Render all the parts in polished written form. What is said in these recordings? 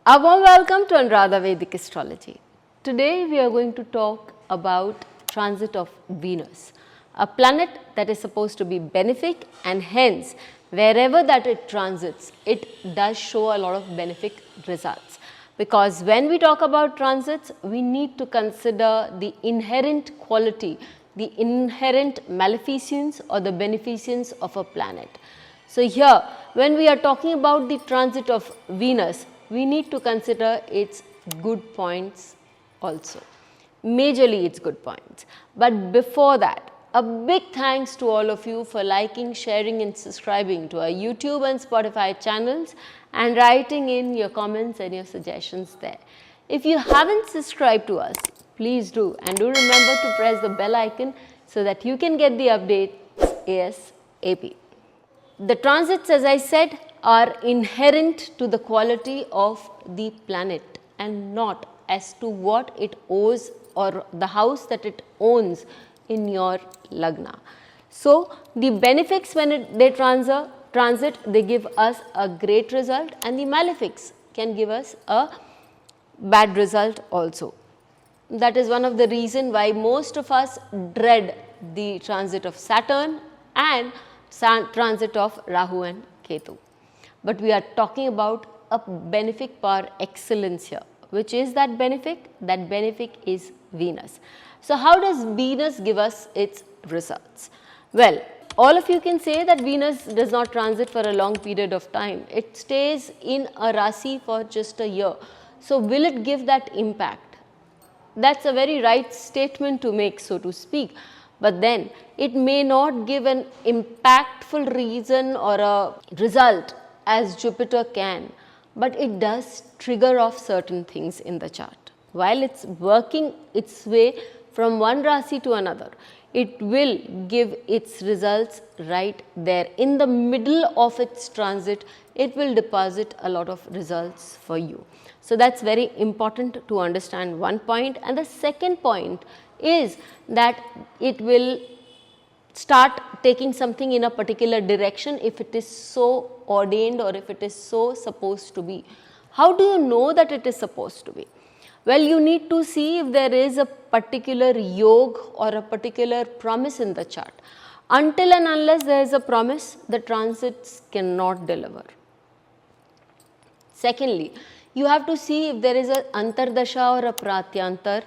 A warm welcome to Anuradha Vedic Astrology. Today we are going to talk about transit of Venus, a planet that is supposed to be benefic, and hence wherever that it transits, it does show a lot of benefic results. Because when we talk about transits, we need to consider the inherent quality, the inherent maleficence or the beneficence of a planet. So here, when we are talking about the transit of Venus, we need to consider its good points also, majorly its good points. But before that, a big thanks to all of you for liking, sharing and subscribing to our YouTube and Spotify channels and writing in your comments and your suggestions there. If you haven't subscribed to us, please do, and do remember to press the bell icon so that you can get the updates ASAP. The transits, as I said, are inherent to the quality of the planet and not as to what it owes or the house that it owns in your lagna. So, the benefics when they transit, they give us a great result, and the malefics can give us a bad result also. That is one of the reasons why most of us dread the transit of Saturn and transit of Rahu and Ketu. But we are talking about a benefic par excellence here. Which is that benefic? That benefic is Venus. So, how does Venus give us its results? Well, all of you can say that Venus does not transit for a long period of time. It stays in a Rasi for just a year. So, will it give that impact? That's a very right statement to make, so to speak. But then it may not give an impactful reason or a result as Jupiter can, but it does trigger off certain things in the chart. While it's working its way from one Rasi to another, it will give its results right there. In the middle of its transit, it will deposit a lot of results for you. So, that's very important to understand one point. And the second point is that it will start taking something in a particular direction if it is so ordained or if it is so supposed to be. How do you know that it is supposed to be? Well, you need to see if there is a particular yog or a particular promise in the chart. Until and unless there is a promise, the transits cannot deliver. Secondly, you have to see if there is a antardasha or a pratyantar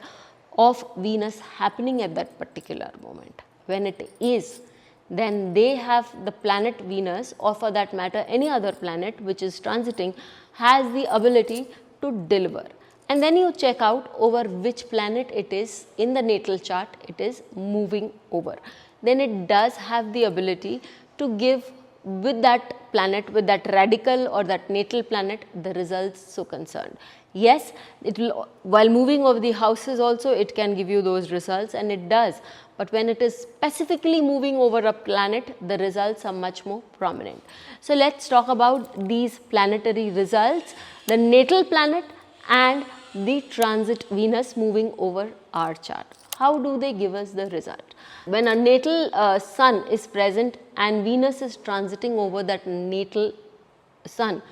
of Venus happening at that particular moment. When it is, then they have the planet Venus, or for that matter any other planet which is transiting, has the ability to deliver. And then you check out over which planet it is in the natal chart it is moving over. Then it does have the ability to give with that planet, with that radical or that natal planet, the results so concerned. Yes, it will, while moving over the houses also it can give you those results, and it does. But when it is specifically moving over a planet, the results are much more prominent. So, let us talk about these planetary results, the natal planet and the transit Venus moving over our chart. How do they give us the result? When a natal sun is present and Venus is transiting over that natal sun,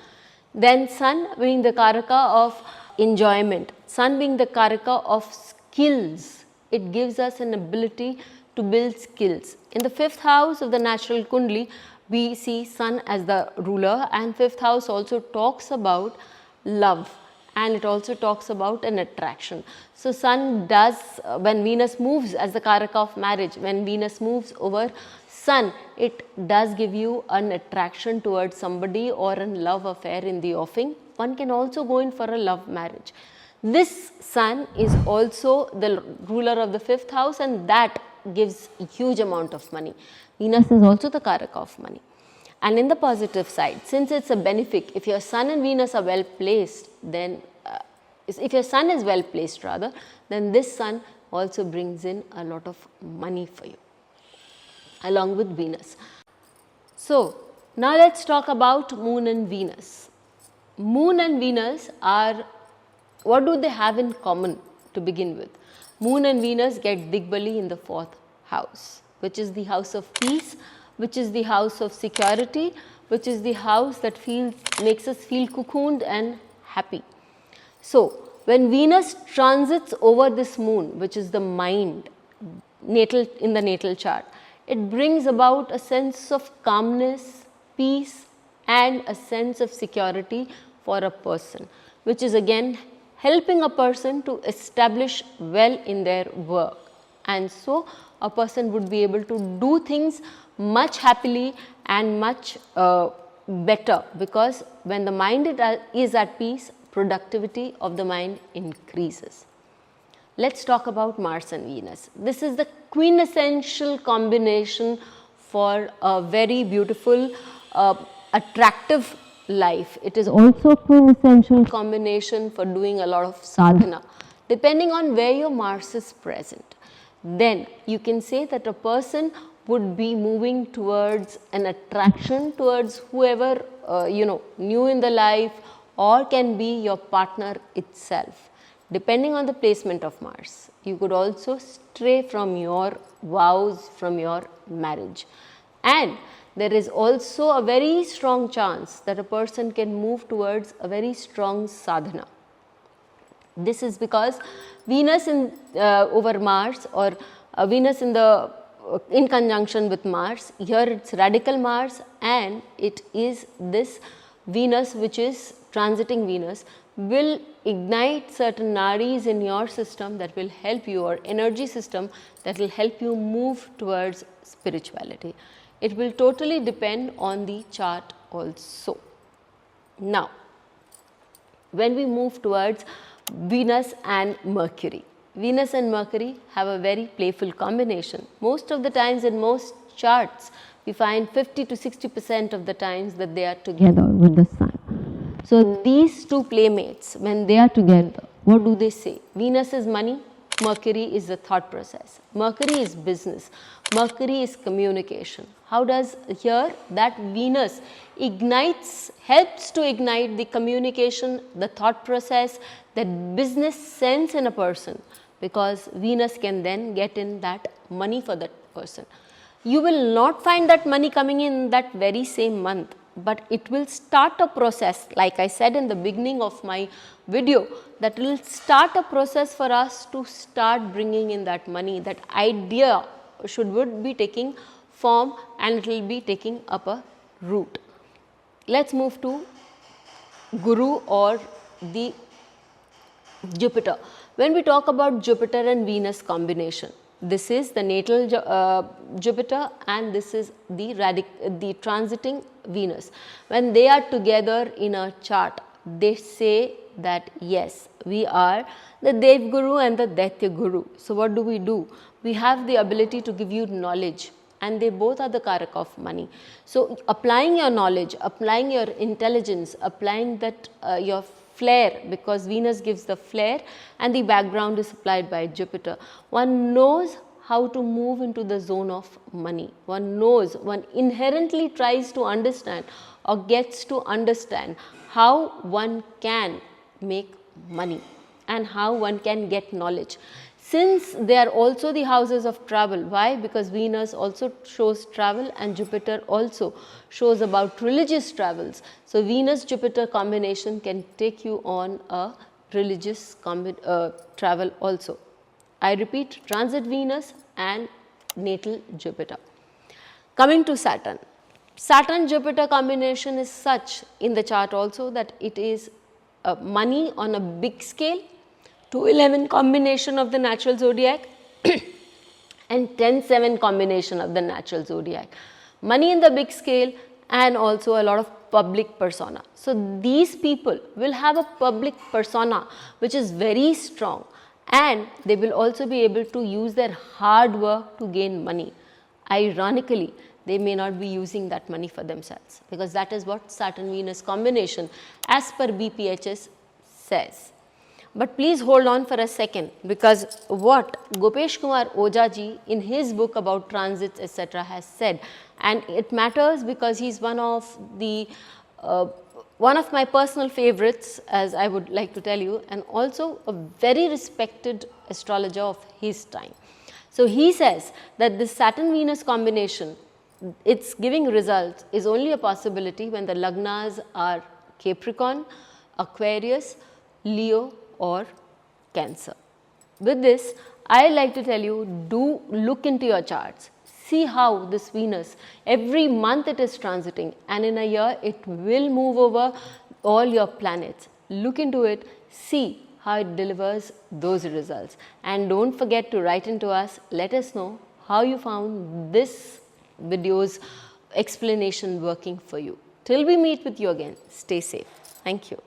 then sun being the karaka of enjoyment, sun being the karaka of skills, it gives us an ability to build skills. In the 5th house of the natural kundali, we see sun as the ruler, and 5th house also talks about love, and it also talks about an attraction. So, sun does, when Venus moves as the karaka of marriage, when Venus moves over sun, it does give you an attraction towards somebody or a love affair in the offing. One can also go in for a love marriage. This sun is also the ruler of the 5th house, and that gives a huge amount of money. Venus is also the karaka of money. And in the positive side, since it's a benefic, if your sun and Venus are well placed, then if your sun is well placed rather, then this sun also brings in a lot of money for you along with Venus. So, now let us talk about Moon and Venus. Moon and Venus are, what do they have in common to begin with? Moon and Venus get Digbali in the 4th house, which is the house of peace, which is the house of security, which is the house that makes us feel cocooned and happy. So, when Venus transits over this moon, which is the mind in the natal chart, it brings about a sense of calmness, peace and a sense of security for a person, which is again helping a person to establish well in their work. And so, a person would be able to do things much happily and much better, because when the mind is at peace, productivity of the mind increases. Let's talk about Mars and Venus. This is the quintessential combination for a very beautiful, attractive life. It is also a quintessential combination for doing a lot of sadhana. Depending on where your Mars is present, then you can say that a person would be moving towards an attraction towards whoever new in the life, or can be your partner itself. Depending on the placement of Mars, you could also stray from your vows, from your marriage. And there is also a very strong chance that a person can move towards a very strong sadhana. This is because Venus over Mars, or Venus in conjunction with Mars, here it's radical Mars, and it is this Venus which is transiting Venus will ignite certain nadis in your system that will help you, or energy system that will help you move towards spirituality. It will totally depend on the chart also. Now, when we move towards Venus and Mercury, Venus and Mercury have a very playful combination. Most of the times in most charts, we find 50 to 60% of the times that they are together with the Sun. So, these two playmates, when they are together, what do they say? Venus is money, Mercury is the thought process, Mercury is business, Mercury is communication. How does here that Venus helps to ignite the communication, the thought process, that business sense in a person, because Venus can then get in that money for that person. You will not find that money coming in that very same month, but it will start a process, like I said in the beginning of my video, that will start a process for us to start bringing in that money. That idea would be taking form and it will be taking up a root. Let's move to Guru or the Jupiter. When we talk about Jupiter and Venus combination, this is the natal Jupiter and this is the transiting Venus. When they are together in a chart, they say that yes, we are the Dev Guru and the Daitya Guru. So, what do? We have the ability to give you knowledge, and they both are the Karak of money. So, applying your knowledge, applying your intelligence, applying that your flair, because Venus gives the flair and the background is supplied by Jupiter. One knows how to move into the zone of money. One inherently tries to understand or gets to understand how one can make money and how one can get knowledge. Since they are also the houses of travel, why? Because Venus also shows travel and Jupiter also shows about religious travels. So, Venus-Jupiter combination can take you on a religious travel also. I repeat, transit Venus and natal Jupiter. Coming to Saturn. Saturn-Jupiter combination is such in the chart also that it is money on a big scale, 2-11 combination of the natural zodiac and 10-7 combination of the natural zodiac. Money in the big scale and also a lot of public persona. So, these people will have a public persona which is very strong, and they will also be able to use their hard work to gain money. Ironically, they may not be using that money for themselves, because that is what Saturn-Venus combination as per BPHS says. But please hold on for a second, because what Gopesh Kumar Ojha ji in his book about transits etc. has said, and it matters because he is one of my personal favorites, as I would like to tell you, and also a very respected astrologer of his time. So, he says that this Saturn-Venus combination, its giving results is only a possibility when the lagnas are Capricorn, Aquarius, Leo or Cancer. With this, I like to tell you, do look into your charts. See how this Venus, every month it is transiting, and in a year it will move over all your planets. Look into it, see how it delivers those results. And don't forget to write into us, let us know how you found this video's explanation working for you. Till we meet with you again, stay safe. Thank you.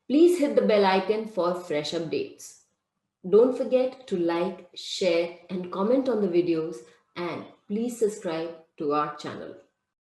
Please hit the bell icon for fresh updates. Don't forget to like, share and comment on the videos, and please subscribe to our channel.